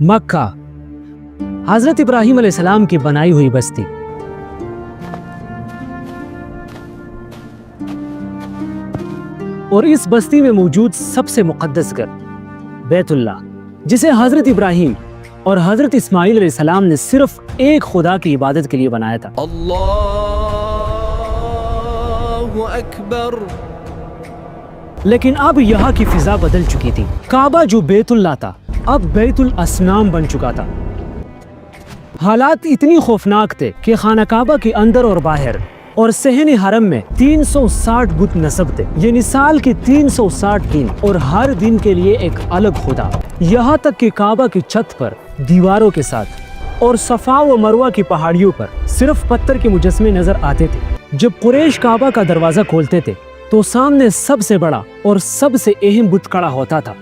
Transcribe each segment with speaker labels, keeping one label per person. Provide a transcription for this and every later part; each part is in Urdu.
Speaker 1: مکہ حضرت ابراہیم علیہ السلام کی بنائی ہوئی بستی۔ اور اس بستی میں موجود سب سے مقدس گھر بیت اللہ، جسے حضرت ابراہیم اور حضرت اسماعیل علیہ السلام نے صرف ایک خدا کی عبادت کے لیے بنایا تھا۔
Speaker 2: اللہ اکبر۔
Speaker 1: لیکن اب یہاں کی فضا بدل چکی تھی۔ کعبہ جو بیت اللہ تھا اب بیت الاسنام بن چکا تھا۔ حالات اتنی خوفناک تھے کہ خانہ کعبہ کے اندر اور باہر اور صحن حرم میں 360 بت نصب تھے، یعنی سال کے 360 دن اور ہر دن کے لیے ایک الگ خدا۔ یہاں تک کہ کعبہ کی چھت پر دیواروں کے ساتھ اور صفا و مروہ کی پہاڑیوں پر صرف پتھر کے مجسمے نظر آتے تھے۔ جب قریش کعبہ کا دروازہ کھولتے تھے تو سامنے سب سے بڑا اور سب سے اہم بت کھڑا ہوتا تھا،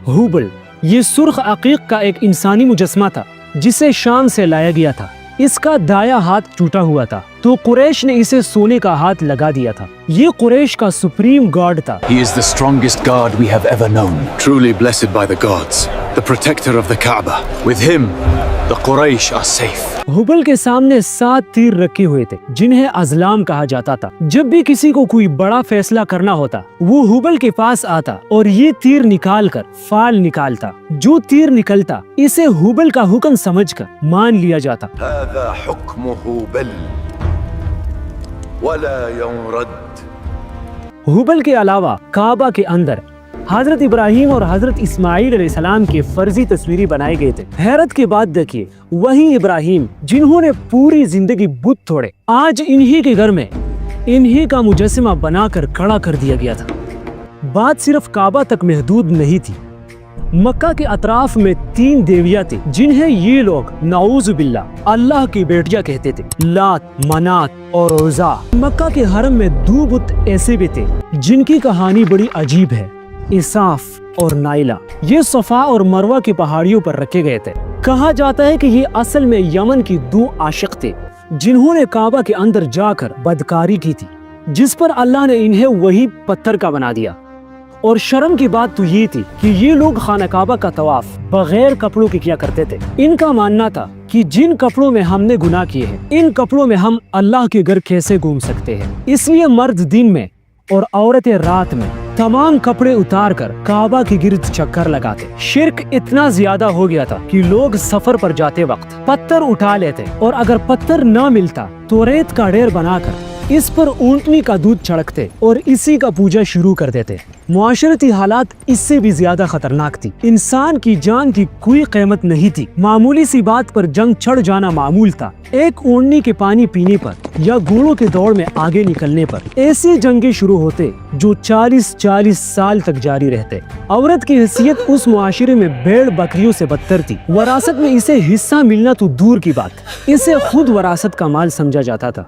Speaker 1: ہوبل۔ یہ سرخ عقیق کا ایک انسانی مجسمہ تھا جسے شام سے لایا گیا تھا۔ اس کا دایاں ہاتھ ٹوٹا ہوا تھا تو قریش نے اسے سونے کا ہاتھ لگا دیا تھا۔ یہ قریش کا سپریم گاڈ تھا۔
Speaker 3: He is the strongest God we have ever known. Truly blessed by the gods, the protector of the Kaaba. With him, the Quraysh are safe.
Speaker 1: Hubal کے سامنے 7 تیر رکھے ہوئے تھے جنہیں ازلام کہا جاتا تھا۔ جب بھی کسی کو کوئی بڑا فیصلہ کرنا ہوتا وہ ہوبل کے پاس آتا اور یہ تیر نکال کر فال نکالتا۔ جو تیر نکلتا اسے ہوبل کا حکم سمجھ کر مان لیا جاتا۔
Speaker 4: هذا حكمه بل ولا يرد۔
Speaker 1: ہوبل کے علاوہ کعبہ کے اندر حضرت ابراہیم اور حضرت اسماعیل علیہ السلام کے فرضی تصویری بنائے گئے تھے۔ حیرت کی بات دیکھیے، وہی ابراہیم جنہوں نے پوری زندگی بت توڑے، آج انہی کے گھر میں انہی کا مجسمہ بنا کر کھڑا کر دیا گیا تھا۔ بات صرف کعبہ تک محدود نہیں تھی۔ مکہ کے اطراف میں 3 دیویاں تھیں جنہیں یہ لوگ نعوذ باللہ اللہ کی بیٹیاں کہتے تھے، لات، منات اور عزا۔ مکہ کے حرم میں 2 بت ایسے بھی تھے جن کی کہانی بڑی عجیب ہے، اساف اور نائلہ۔ یہ صفا اور مروہ کی پہاڑیوں پر رکھے گئے تھے۔ کہا جاتا ہے کہ یہ اصل میں یمن کی 2 عاشق تھے جنہوں نے کعبہ کے اندر جا کر بدکاری کی تھی، جس پر اللہ نے انہیں وہی پتھر کا بنا دیا۔ اور شرم کی بات تو یہ تھی کہ یہ لوگ خانہ کعبہ کا طواف بغیر کپڑوں کے کیا کرتے تھے۔ ان کا ماننا تھا کہ جن کپڑوں میں ہم نے گناہ کیے ہیں ان کپڑوں میں ہم اللہ کے گھر کیسے گھوم سکتے ہیں، اس لیے مرد دن میں اور عورتیں رات میں تمام کپڑے اتار کر کعبہ کے گرد چکر لگاتے۔ شرک اتنا زیادہ ہو گیا تھا کہ لوگ سفر پر جاتے وقت پتھر اٹھا لیتے اور اگر پتھر نہ ملتا تو ریت کا ڈھیر بنا کر اس پر اونٹنی کا دودھ چھڑکتے اور اسی کا پوجا شروع کر دیتے۔ معاشرتی حالات اس سے بھی زیادہ خطرناک تھی۔ انسان کی جان کی کوئی قیمت نہیں تھی۔ معمولی سی بات پر جنگ چھڑ جانا معمول تھا۔ ایک اونٹنی کے پانی پینے پر یا گھوڑوں کے دوڑ میں آگے نکلنے پر ایسی جنگیں شروع ہوتے جو 40 سال تک جاری رہتے۔ عورت کی حیثیت اس معاشرے میں بھیڑ بکریوں سے بدتر تھی۔ وراثت میں اسے حصہ ملنا تو دور کی بات، اسے خود وراثت کا مال سمجھا جاتا تھا۔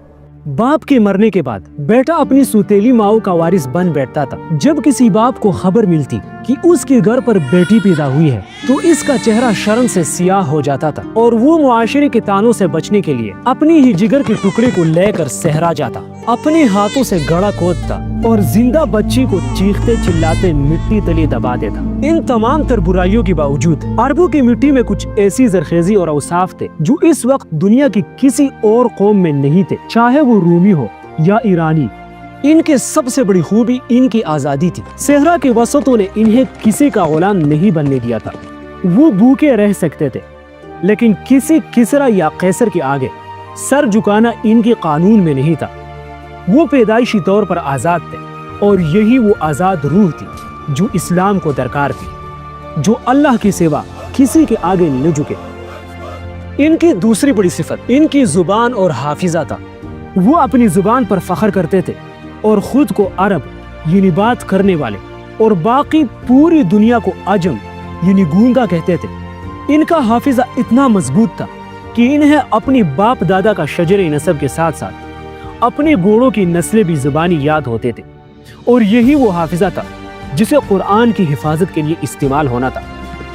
Speaker 1: باپ کے مرنے کے بعد بیٹا اپنی سوتیلی ماؤں کا وارث بن بیٹھتا تھا۔ جب کسی باپ کو خبر ملتی کہ اس کے گھر پر بیٹی پیدا ہوئی ہے تو اس کا چہرہ شرم سے سیاہ ہو جاتا تھا اور وہ معاشرے کے تانوں سے بچنے کے لیے اپنی ہی جگر کے ٹکڑے کو لے کر صحرا جاتا، اپنے ہاتھوں سے گڑھا کھودتا اور زندہ بچی کو چیختے چلاتے مٹی تلے دبا دیتا۔ ان تمام تر برائیوں کے باوجود عربوں کی مٹی میں کچھ ایسی زرخیزی اور اوصاف تھے جو اس وقت دنیا کی کسی اور قوم میں نہیں تھے، چاہے وہ رومی ہو یا ایرانی۔ ان کے سب سے بڑی خوبی ان کی آزادی تھی۔ صحرا کے وسطوں نے انہیں کسی کا غلام نہیں بننے دیا تھا۔ وہ بھوکے رہ سکتے تھے لیکن کسی کسرا یا قیصر کے آگے سر جھکانا ان کے قانون میں نہیں تھا۔ وہ پیدائشی طور پر آزاد تھے اور یہی وہ آزاد روح تھی جو اسلام کو درکار تھی، جو اللہ کے سوا کسی کے آگے نہ جھکے۔ ان کی دوسری بڑی صفت ان کی زبان اور حافظہ تھا۔ وہ اپنی زبان پر فخر کرتے تھے اور خود کو عرب یعنی بات کرنے والے اور باقی پوری دنیا کو عجم یعنی گونگا کہتے تھے۔ ان کا حافظہ اتنا مضبوط تھا کہ انہیں اپنی باپ دادا کا شجر نسب کے ساتھ ساتھ اپنے گھوڑوں کی نسلیں بھی زبانی یاد ہوتے تھے، اور یہی وہ حافظہ تھا جسے قرآن کی حفاظت کے لیے استعمال ہونا تھا۔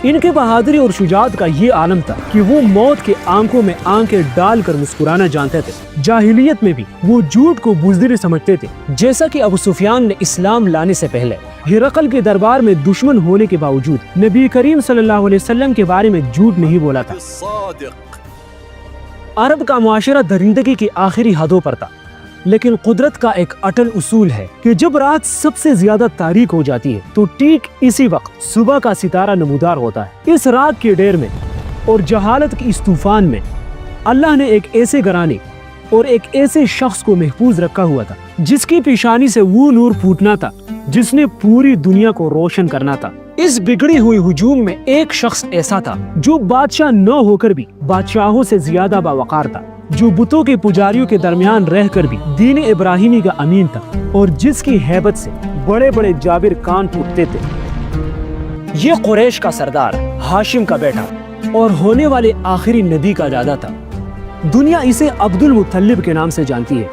Speaker 1: ان کے بہادری اور شجاعت کا یہ عالم تھا کہ وہ موت کے آنکھوں میں آنکھیں ڈال کر مسکرانا جانتے تھے۔ جاہلیت میں بھی وہ جھوٹ کو بزدلی سمجھتے تھے، جیسا کہ ابو سفیان نے اسلام لانے سے پہلے ہرقل کے دربار میں دشمن ہونے کے باوجود نبی کریم صلی اللہ علیہ وسلم کے بارے میں جھوٹ نہیں بولا تھا۔
Speaker 4: الصادق.
Speaker 1: عرب کا معاشرہ درندگی کی آخری حدوں پر تھا، لیکن قدرت کا ایک اٹل اصول ہے کہ جب رات سب سے زیادہ تاریک ہو جاتی ہے تو ٹھیک اسی وقت صبح کا ستارہ نمودار ہوتا ہے۔ اس رات کے ڈیر میں اور جہالت کی اس طوفان میں اللہ نے ایک ایسے گھرانے اور ایک ایسے شخص کو محفوظ رکھا ہوا تھا جس کی پیشانی سے وہ نور پھوٹنا تھا جس نے پوری دنیا کو روشن کرنا تھا۔ اس بگڑی ہوئی ہجوم میں ایک شخص ایسا تھا جو بادشاہ نہ ہو کر بھی بادشاہوں سے زیادہ باوقار تھا، جو بتوں کے پجاریوں کے درمیان رہ کر بھی دین ابراہیمی کا امین تھا اور جس کی ہیبت سے بڑے بڑے جابر کان ٹوٹتے تھے۔ یہ قریش کا سردار، ہاشم کا بیٹا اور ہونے والے آخری نبی کا دادا تھا۔ دنیا اسے عبد المطلب کے نام سے جانتی ہے۔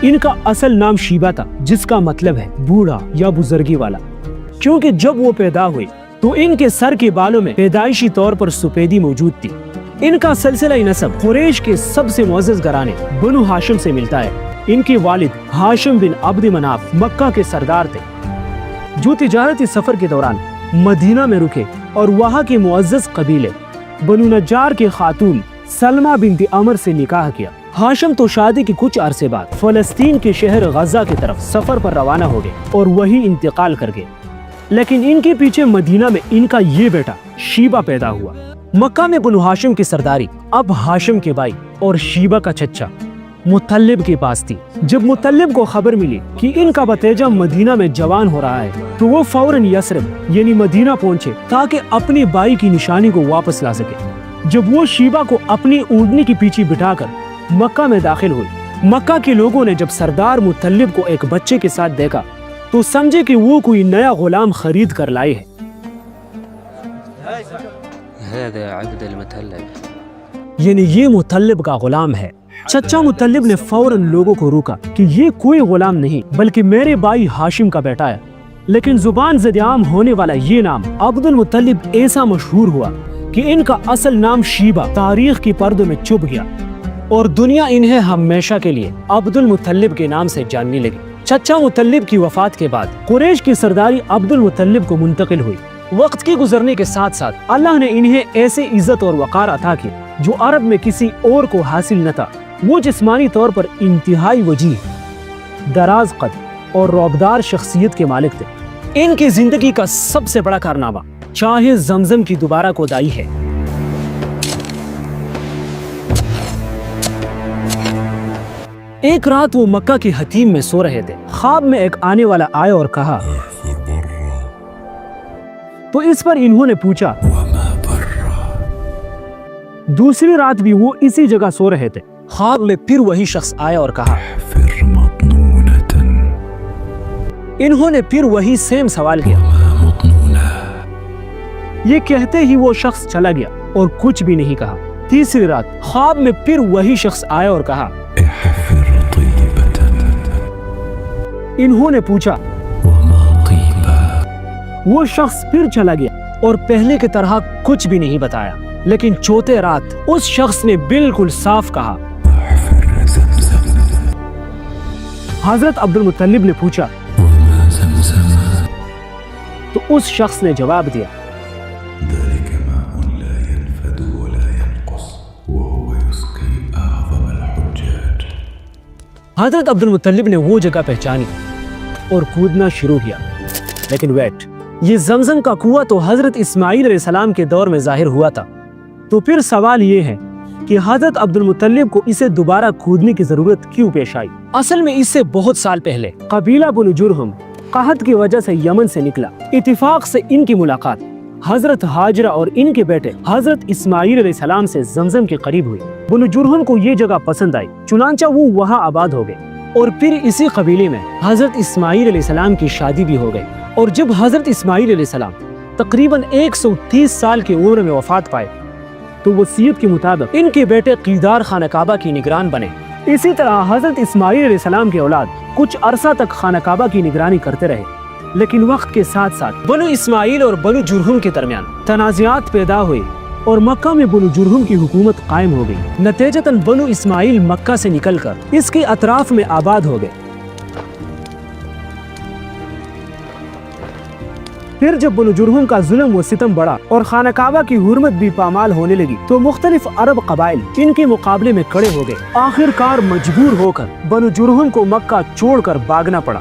Speaker 1: ان کا اصل نام شیبہ تھا، جس کا مطلب ہے بوڑھا یا بزرگی والا، کیونکہ جب وہ پیدا ہوئے تو ان کے سر کے بالوں میں پیدائشی طور پر سفیدی موجود تھی۔ ان کا سلسلہ نسب قریش کے سب سے معزز گھرانے بنو ہاشم سے ملتا ہے۔ ان کے والد ہاشم بن عبد مناف مکہ کے سردار تھے، جو تجارتی سفر کے دوران مدینہ میں رکے اور وہاں کے معزز قبیلے بنو نجار کے خاتون سلمہ بنت عمر سے نکاح کیا۔ ہاشم تو شادی کے کچھ عرصے بعد فلسطین کے شہر غزہ کی طرف سفر پر روانہ ہو گئے اور وہی انتقال کر گئے، لیکن ان کے پیچھے مدینہ میں ان کا یہ بیٹا شیبہ پیدا ہوا۔ مکہ میں بنو ہاشم کی سرداری اب ہاشم کے بھائی اور شیبہ کا چچا مطلب کے پاس تھی۔ جب مطلب کو خبر ملی کہ ان کا بھتیجا مدینہ میں جوان ہو رہا ہے تو وہ فوراً یثرب یعنی مدینہ پہنچے تاکہ اپنے بھائی کی نشانی کو واپس لا سکے۔ جب وہ شیبہ کو اپنی اونٹنی کے پیچھے بٹھا کر مکہ میں داخل ہوئی، مکہ کے لوگوں نے جب سردار مطلب کو ایک بچے کے ساتھ دیکھا تو سمجھے کہ وہ کوئی نیا غلام خرید کر لائے ہیں۔
Speaker 5: هذا عبد المطلب،
Speaker 1: یعنی یہ مطلب کا غلام ہے۔ چچا مطلب نے فوراً لوگوں کو روکا کہ یہ کوئی غلام نہیں بلکہ میرے بھائی ہاشم کا بیٹا ہے، لیکن زبان زد عام ہونے والا یہ نام عبد المطلب ایسا مشہور ہوا کہ ان کا اصل نام شیبہ تاریخ کی پردوں میں چھپ گیا اور دنیا انہیں ہمیشہ کے لیے عبد المطلب کے نام سے جاننے لگی۔ چچا مطلب کی وفات کے بعد قریش کی سرداری عبد المطلب کو منتقل ہوئی۔ وقت کے گزرنے کے ساتھ ساتھ اللہ نے انہیں ایسے عزت اور وقار عطا کی جو عرب میں کسی اور کو حاصل نہ تھا۔ وہ جسمانی طور پر انتہائی وجیح، دراز قد اور رعبدار شخصیت کے مالک تھے۔ ان کی زندگی کا سب سے بڑا کارنامہ چاہے زمزم کی دوبارہ کھدائی ہے۔ ایک رات وہ مکہ کے حتیم میں سو رہے تھے، خواب میں ایک آنے والا آیا اور کہا، تو اس پر انہوں نے پوچھا۔ دوسری رات بھی وہ اسی جگہ سو رہے تھے، خواب میں پھر وہی شخص آیا اور کہا۔ انہوں نے پھر وہی سیم سوال کیا۔ یہ کہتے ہی وہ شخص چلا گیا اور کچھ بھی نہیں کہا۔ تیسری رات خواب میں پھر وہی شخص آیا اور کہا۔ انہوں نے پوچھا۔ وہ شخص پھر چلا گیا اور پہلے کی طرح کچھ بھی نہیں بتایا، لیکن چوتھے رات اس شخص نے بالکل صاف کہا۔ حضرت عبد المطلب نے پوچھا تو اس شخص نے جواب دیا، حضرت عبد المطلب نے وہ جگہ پہچانی اور کودنا شروع کیا۔ لیکن ویٹ، یہ زمزم کا کنواں تو حضرت اسماعیل علیہ السلام کے دور میں ظاہر ہوا تھا، تو پھر سوال یہ ہے کہ حضرت عبد المطلب کو اسے دوبارہ کھودنے کی ضرورت کیوں پیش آئی؟ اصل میں اس سے بہت سال پہلے قبیلہ بنو جرہم قحط کی وجہ سے یمن سے نکلا۔ اتفاق سے ان کی ملاقات حضرت ہاجرہ اور ان کے بیٹے حضرت اسماعیل علیہ السلام سے زمزم کے قریب ہوئی۔ بنو جرہم کو یہ جگہ پسند آئی، چنانچہ وہ وہاں آباد ہو گئے اور پھر اسی قبیلے میں حضرت اسماعیل علیہ السلام کی شادی بھی ہو گئی۔ اور جب حضرت اسماعیل علیہ السلام تقریباً 130 سال کی عمر میں وفات پائے تو وصیت کے مطابق ان کے بیٹے قیدار خانہ کعبہ کی نگران بنے۔ اسی طرح حضرت اسماعیل علیہ السلام کے اولاد کچھ عرصہ تک خانہ کعبہ کی نگرانی کرتے رہے، لیکن وقت کے ساتھ ساتھ بنو اسماعیل اور بنو جرہم کے درمیان تنازعات پیدا ہوئے اور مکہ میں بنو جرہم کی حکومت قائم ہو گئی۔ نتیجتاً بنو اسماعیل مکہ سے نکل کر اس کے اطراف میں آباد ہو گئے۔ پھر جب بنو جرہم کا ظلم و ستم بڑھا اور خانہ کعبہ کی حرمت بھی پامال ہونے لگی تو مختلف عرب قبائل ان کے مقابلے میں کھڑے ہو گئے۔ آخر کار مجبور ہو کر بنو جرہم کو مکہ چھوڑ کر بھاگنا پڑا۔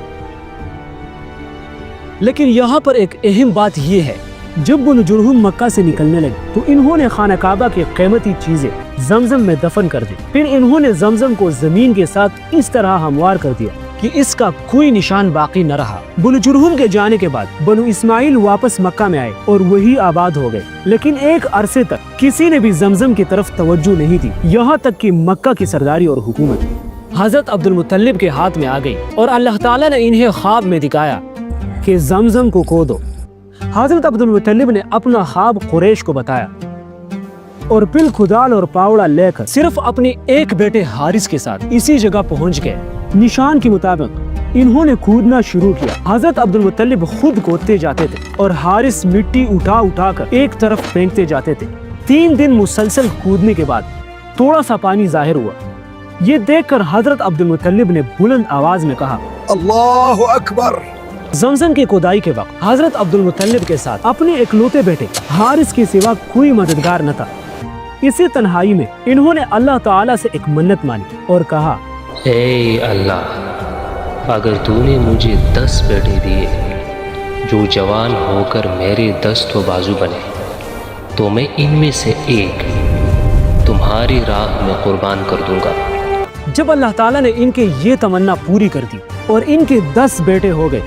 Speaker 1: لیکن یہاں پر ایک اہم بات یہ ہے، جب بنو جرہم مکہ سے نکلنے لگے تو انہوں نے خانہ کعبہ کی قیمتی چیزیں زمزم میں دفن کر دی۔ پھر انہوں نے زمزم کو زمین کے ساتھ اس طرح ہموار کر دیا کہ اس کا کوئی نشان باقی نہ رہا۔ بنو جرہم کے جانے کے بعد بنو اسماعیل واپس مکہ میں آئے اور وہی آباد ہو گئے، لیکن ایک عرصے تک کسی نے بھی زمزم کی طرف توجہ نہیں دی، یہاں تک کہ مکہ کی سرداری اور حکومت حضرت عبد المطلب کے ہاتھ میں آ گئی اور اللہ تعالیٰ نے انہیں خواب میں دکھایا کہ زمزم کو کھودو۔ حضرت عبد المطلب نے اپنا خواب قریش کو بتایا اور پھر کھدال اور پاوڑا لے کر صرف اپنے ایک بیٹے حارث کے ساتھ اسی جگہ پہنچ گئے۔ نشان کے مطابق انہوں نے کھودنا شروع کیا۔ حضرت عبد المطلب خود کودتے جاتے تھے اور حارث مٹی اٹھا اٹھا کر ایک طرف پھینکتے جاتے تھے۔ 3 دن مسلسل کودنے کے بعد تھوڑا سا پانی ظاہر ہوا۔ یہ دیکھ کر حضرت عبد المطلب نے بلند آواز میں کہا،
Speaker 4: اللہ اکبر۔
Speaker 1: زمزم کی کھدائی کے وقت حضرت عبد المطلب کے ساتھ اپنے اکلوتے بیٹے حارث کے سوا کوئی مددگار نہ تھا۔ اسی تنہائی میں انہوں نے اللہ تعالیٰ سے ایک منت مانی اور کہا،
Speaker 5: اے اللہ، اگر تو نے مجھے 10 بیٹے دیے جو جوان ہو کر میرے دست و بازو بنے تو میں ان میں سے ایک تمہاری راہ میں قربان کر دوں گا۔
Speaker 1: جب اللہ تعالیٰ نے ان کے یہ تمنا پوری کر دی اور ان کے 10 بیٹے ہو گئے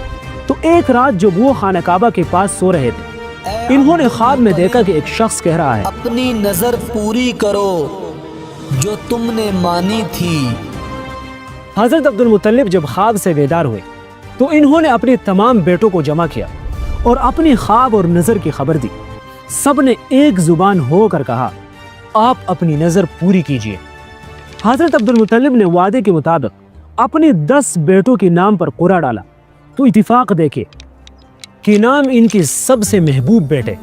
Speaker 1: تو ایک رات جب وہ خانہ کعبہ کے پاس سو رہے تھے، انہوں نے خواب میں دیکھا کہ ایک شخص کہہ رہا ہے،
Speaker 2: اپنی نظر پوری کرو جو تم نے مانی تھی۔
Speaker 1: حضرت عبد المطلب جب خواب سے بیدار ہوئے تو انہوں نے اپنے تمام بیٹوں کو جمع کیا اور اپنی خواب اور نظر کی خبر دی۔ سب نے ایک زبان ہو کر کہا، آپ اپنی نظر پوری کیجئے۔ حضرت عبد المطلب نے وعدے کے مطابق اپنے 10 بیٹوں کے نام پر قرعہ ڈالا تو اتفاق دیکھے کہ نام ان کے سب سے محبوب بیٹے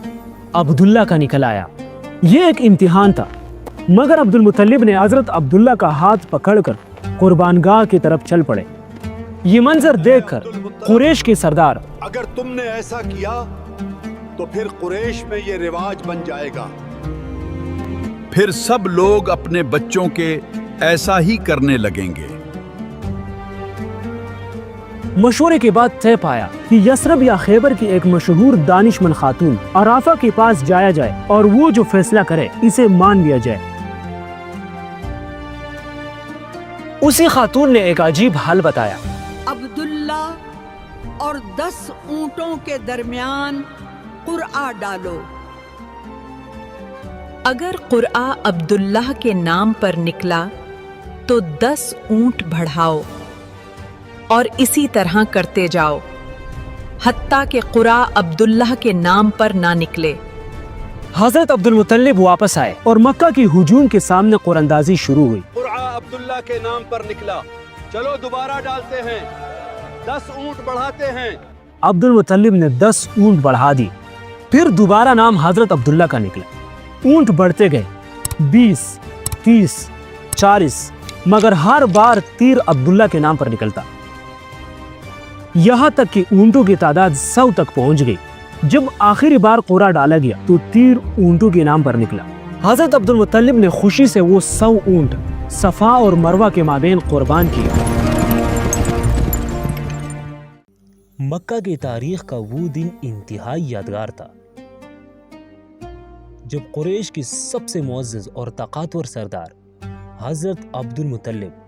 Speaker 1: عبداللہ کا نکل آیا۔ یہ ایک امتحان تھا، مگر عبد المطلب نے حضرت عبداللہ کا ہاتھ پکڑ کر قربان گاہ کی طرف چل پڑے۔ یہ منظر دیکھ کر قریش کے سردار،
Speaker 6: اگر تم نے ایسا کیا تو پھر قریش میں یہ رواج بن جائے گا،
Speaker 7: پھر سب لوگ اپنے بچوں کے ایسا ہی کرنے لگیں گے۔
Speaker 1: مشورے کے بعد طے پایا کہ یثرب یا خیبر کی ایک مشہور دانشمند خاتون عرافہ کے پاس جایا جائے اور وہ جو فیصلہ کرے اسے مان لیا جائے۔ اسی خاتون نے ایک عجیب حل بتایا۔
Speaker 8: عبداللہ اور 10 اونٹوں کے درمیان قرعہ ڈالو۔
Speaker 9: اگر قرعہ عبداللہ کے نام پر نکلا تو 10 اونٹ بڑھاؤ اور اسی طرح کرتے جاؤ حتیٰ کہ قرعہ عبداللہ کے نام پر نہ نکلے۔
Speaker 1: حضرت عبد المطلب واپس آئے اور مکہ کی ہجوم کے سامنے قراندازی شروع ہوئی۔
Speaker 6: قرعہ عبداللہ کے نام پر نکلا، چلو دوبارہ ڈالتے ہیں، 10 اونٹ بڑھاتے ہیں۔
Speaker 1: عبد المطلب نے 10 اونٹ بڑھا دی، پھر دوبارہ نام حضرت عبداللہ کا نکلا۔ اونٹ بڑھتے گئے، 20، 30، 40، مگر ہر بار تیر عبداللہ کے نام پر نکلتا، یہاں تک کہ اونٹوں کی تعداد 100 تک پہنچ گئی۔ جب آخری بار قرعہ ڈالا گیا تو تیر اونٹوں کے نام پر نکلا۔ حضرت عبد المطلب نے خوشی سے وہ 100 اونٹ صفا اور مروہ کے مابین قربان کیے۔ مکہ کی تاریخ کا وہ دن انتہائی یادگار تھا جب قریش کی سب سے معزز اور طاقتور سردار حضرت عبد المطلب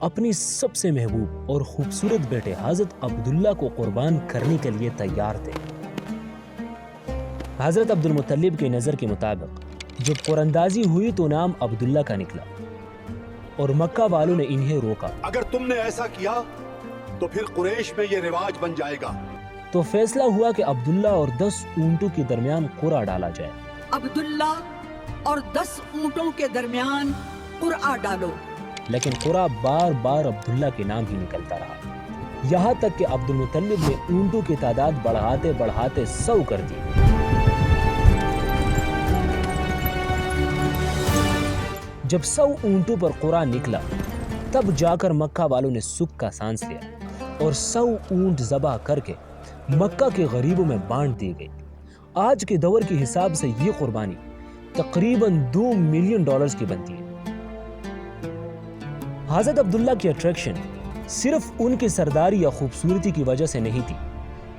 Speaker 1: اپنی سب سے محبوب اور خوبصورت بیٹے حضرت عبداللہ کو قربان کرنے کے لیے تیار تھے۔ حضرت عبد المطلب کی نظر کے مطابق جب قراندازی ہوئی تو نام عبداللہ کا نکلا اور مکہ والوں نے انہیں روکا۔
Speaker 6: اگر تم نے ایسا کیا تو پھر قریش میں یہ رواج بن جائے گا۔
Speaker 1: تو فیصلہ ہوا کہ عبداللہ اور 10 اونٹوں کے درمیان قرعہ ڈالا جائے۔
Speaker 8: عبداللہ اور 10 اونٹوں کے درمیان قرعہ ڈالو۔
Speaker 1: لیکن قرعہ بار بار عبداللہ کے نام ہی نکلتا رہا، یہاں تک کہ عبد المطلب نے اونٹوں کی تعداد بڑھاتے بڑھاتے 100 کر دی۔ جب 100 اونٹوں پر قرآن نکلا تب جا کر مکہ والوں نے سکھ کا سانس لیا اور 100 اونٹ ذبح کر کے مکہ کے غریبوں میں بانٹ دی گئی۔ آج کے دور کے حساب سے یہ قربانی تقریباً $2 ملین کی بنتی ہے۔ حضرت عبداللہ کی اٹریکشن صرف ان کی سرداری یا خوبصورتی کی وجہ سے نہیں تھی،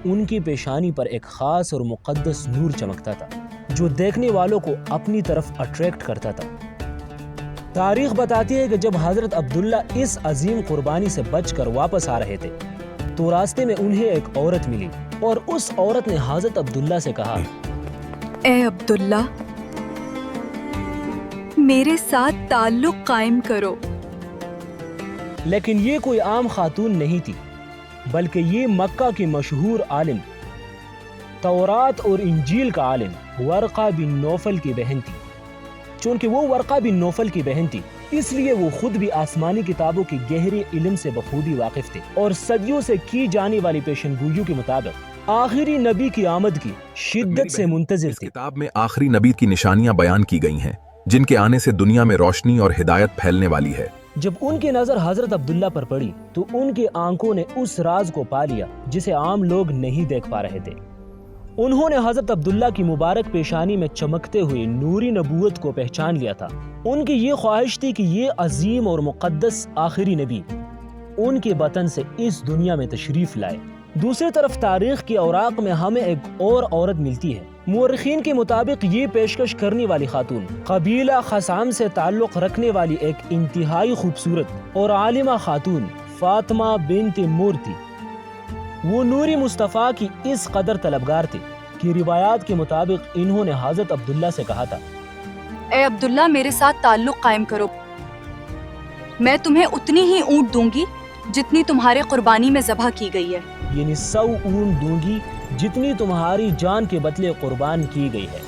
Speaker 1: ان کی پیشانی پر ایک خاص اور مقدس نور چمکتا تھا جو دیکھنے والوں کو اپنی طرف اٹریکٹ کرتا تھا۔ تاریخ بتاتی ہے کہ جب حضرت عبداللہ اس عظیم قربانی سے بچ کر واپس آ رہے تھے تو راستے میں انہیں ایک عورت ملی اور اس عورت نے حضرت عبداللہ سے کہا،
Speaker 10: اے عبداللہ، میرے ساتھ تعلق قائم کرو۔
Speaker 1: لیکن یہ کوئی عام خاتون نہیں تھی، بلکہ یہ مکہ کی مشہور عالم، تورات اور انجیل کا عالم ورقہ بن نوفل کی بہن تھی۔ چونکہ وہ ورقہ بن نوفل کی بہن تھی اس لیے وہ خود بھی آسمانی کتابوں کی گہری علم سے بخوبی واقف تھے اور صدیوں سے کی جانے والی پیشن گوئیوں کے مطابق آخری نبی کی آمد کی شدت سے منتظر تھے۔
Speaker 11: اس کتاب میں آخری نبی کی نشانیاں بیان کی گئی ہیں جن کے آنے سے دنیا میں روشنی اور ہدایت پھیلنے والی ہے۔
Speaker 1: جب ان کی نظر حضرت عبداللہ پر پڑی تو ان کی آنکھوں نے اس راز کو پا لیا جسے عام لوگ نہیں دیکھ پا رہے تھے۔ انہوں نے حضرت عبداللہ کی مبارک پیشانی میں چمکتے ہوئے نوری نبوت کو پہچان لیا تھا۔ ان کی یہ خواہش تھی کہ یہ عظیم اور مقدس آخری نبی ان کے بطن سے اس دنیا میں تشریف لائے۔ دوسری طرف تاریخ کی اوراق میں ہمیں ایک اور عورت ملتی ہے۔ مورخین کے مطابق یہ پیشکش کرنے والی خاتون قبیلہ خثعم سے تعلق رکھنے والی ایک انتہائی خوبصورت اور عالمہ خاتون فاطمہ بنت مور تھی۔ وہ نوری مصطفیٰ کی اس قدر طلبگار تھی کہ روایات کے مطابق انہوں نے حضرت عبداللہ سے کہا تھا،
Speaker 10: اے عبداللہ، میرے ساتھ تعلق قائم کرو، میں تمہیں اتنی ہی اونٹ دوں گی جتنی تمہارے قربانی میں ذبح کی گئی ہے،
Speaker 1: یعنی 100 اونٹ دوں گی جتنی تمہاری جان کے بدلے قربان کی گئی ہے۔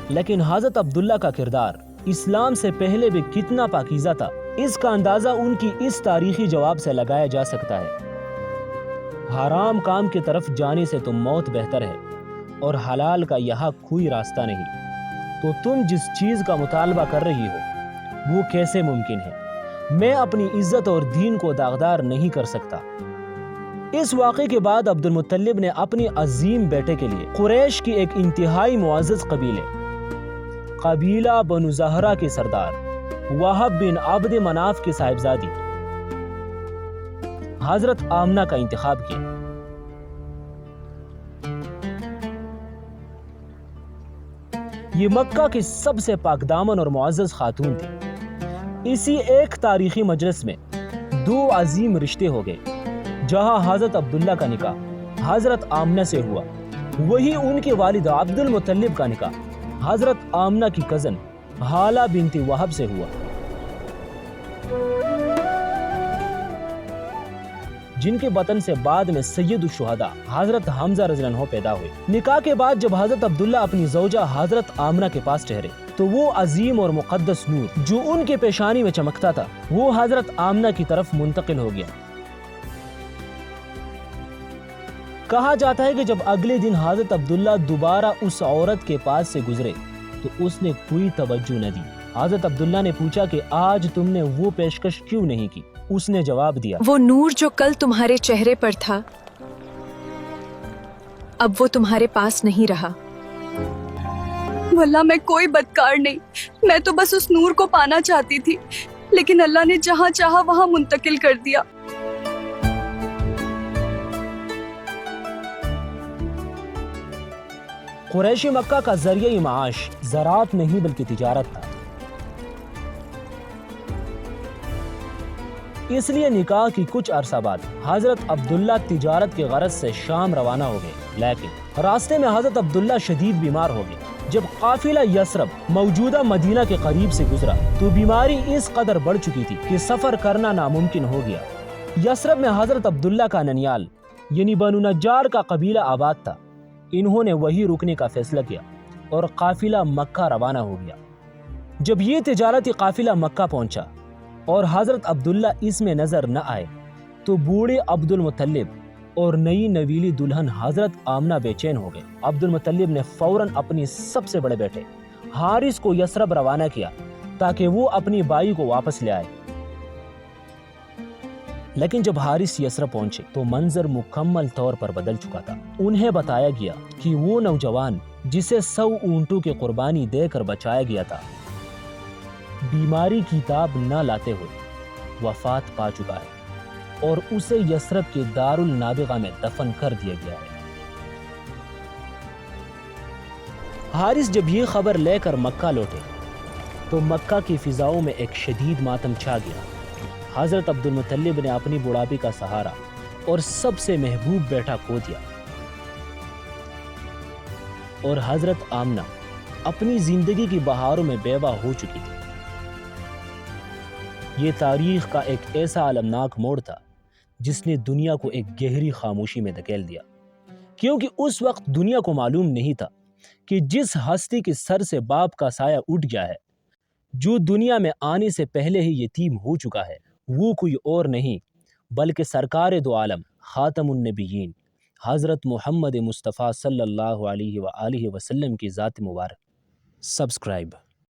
Speaker 1: لیکن حضرت عبداللہ کا کردار اسلام سے پہلے بھی کتنا پاکیزہ تھا، اس کا اندازہ ان کی اس تاریخی جواب سے لگایا جا سکتا ہے۔ حرام کام کی طرف جانے سے تو موت بہتر ہے اور حلال کا یہاں کوئی راستہ نہیں، تو تم جس چیز کا مطالبہ کر رہی ہو وہ کیسے ممکن ہے؟ میں اپنی عزت اور دین کو داغدار نہیں کر سکتا۔ اس واقعے کے بعد عبد المطلب نے اپنی عظیم بیٹے کے لیے قریش کی ایک انتہائی معزز قبیلہ بنو زہرہ کے سردار وہب بن عبد مناف کی صاحبزادی حضرت آمنہ کا انتخاب کیا۔ یہ مکہ کی سب سے پاک دامن اور معزز خاتون تھی۔ اسی ایک تاریخی مجلس میں 2 عظیم رشتے ہو گئے، جہاں حضرت عبداللہ کا نکاح حضرت آمنہ سے ہوا، وہی ان کے والد عبد المطلب کا نکاح حضرت آمنہ کی کزن حالہ بنت وہب سے ہوا، جن کے بطن سے بعد میں سید الشہداء حضرت حمزہ رضی اللہ عنہ پیدا ہوئے۔ نکاح کے بعد جب حضرت عبداللہ اپنی زوجہ حضرت آمنہ کے پاس ٹھہرے تو وہ عظیم اور مقدس نور جو ان کے پیشانی میں چمکتا تھا وہ حضرت آمنہ کی طرف منتقل ہو گیا۔ کہا جاتا ہے کہ جب اگلے دن حضرت عبداللہ دوبارہ اس عورت کے پاس سے گزرے تو اس نے کوئی توجہ نہ دی۔ حضرت عبداللہ نے پوچھا کہ آج تم نے وہ پیشکش کیوں نہیں کی؟ اس نے جواب دیا،
Speaker 10: وہ نور جو کل تمہارے چہرے پر تھا اب وہ تمہارے پاس نہیں رہا۔ واللہ میں کوئی بدکار نہیں، میں تو بس اس نور کو پانا چاہتی تھی، لیکن اللہ نے جہاں چاہا وہاں منتقل کر دیا۔
Speaker 1: قریشی مکہ کا ذریعہ معاش زراعت نہیں بلکہ تجارت تھا، اس لیے نکاح کی کچھ عرصہ بعد حضرت عبداللہ تجارت کے غرض سے شام روانہ ہو گئے، لیکن راستے میں حضرت عبداللہ شدید بیمار ہو گئے۔ جب قافلہ یثرب موجودہ مدینہ کے قریب سے گزرا تو بیماری اس قدر بڑھ چکی تھی کہ سفر کرنا ناممکن ہو گیا۔ یثرب میں حضرت عبداللہ کا ننیال یعنی بنو نجار کا قبیلہ آباد تھا۔ انہوں نے وہی رکنے کا فیصلہ کیا اور قافلہ مکہ روانہ ہو گیا۔ جب یہ تجارتی قافلہ مکہ پہنچا اور حضرت عبداللہ اس میں نظر نہ آئے تو بوڑھے عبد المطلب اور نئی نویلی دلہن حضرت آمنہ بے چین ہو گئے۔ عبد المطلب نے فوراً اپنی سب سے بڑے بیٹے حارث کو یثرب روانہ کیا تاکہ وہ اپنی بائی کو واپس لے آئے۔ لیکن جب حارث یسرب پہنچے تو منظر مکمل طور پر بدل چکا تھا۔ انہیں بتایا گیا کہ وہ نوجوان جسے 100 اونٹوں کی قربانی دے کر بچایا گیا تھا، بیماری کی تاب نہ لاتے ہوئے وفات پا چکا ہے اور اسے یسرب کے دار النابغہ میں دفن کر دیا گیا ہے۔ حارث جب یہ خبر لے کر مکہ لوٹے تو مکہ کی فضاؤں میں ایک شدید ماتم چھا گیا۔ حضرت عبد المطلب نے اپنی بڑھاپے کا سہارا اور سب سے محبوب بیٹا کھو دیا، اور حضرت آمنہ اپنی زندگی کی بہاروں میں بیوہ ہو چکی تھی۔ یہ تاریخ کا ایک ایسا المناک موڑ تھا جس نے دنیا کو ایک گہری خاموشی میں دھکیل دیا، کیونکہ اس وقت دنیا کو معلوم نہیں تھا کہ جس ہستی کے سر سے باپ کا سایہ اٹھ گیا ہے، جو دنیا میں آنے سے پہلے ہی یتیم ہو چکا ہے، وہ کوئی اور نہیں بلکہ سرکار دو عالم خاتم النبیین حضرت محمد مصطفیٰ صلی اللہ علیہ وآلہ وسلم کی ذات مبارک۔ سبسکرائب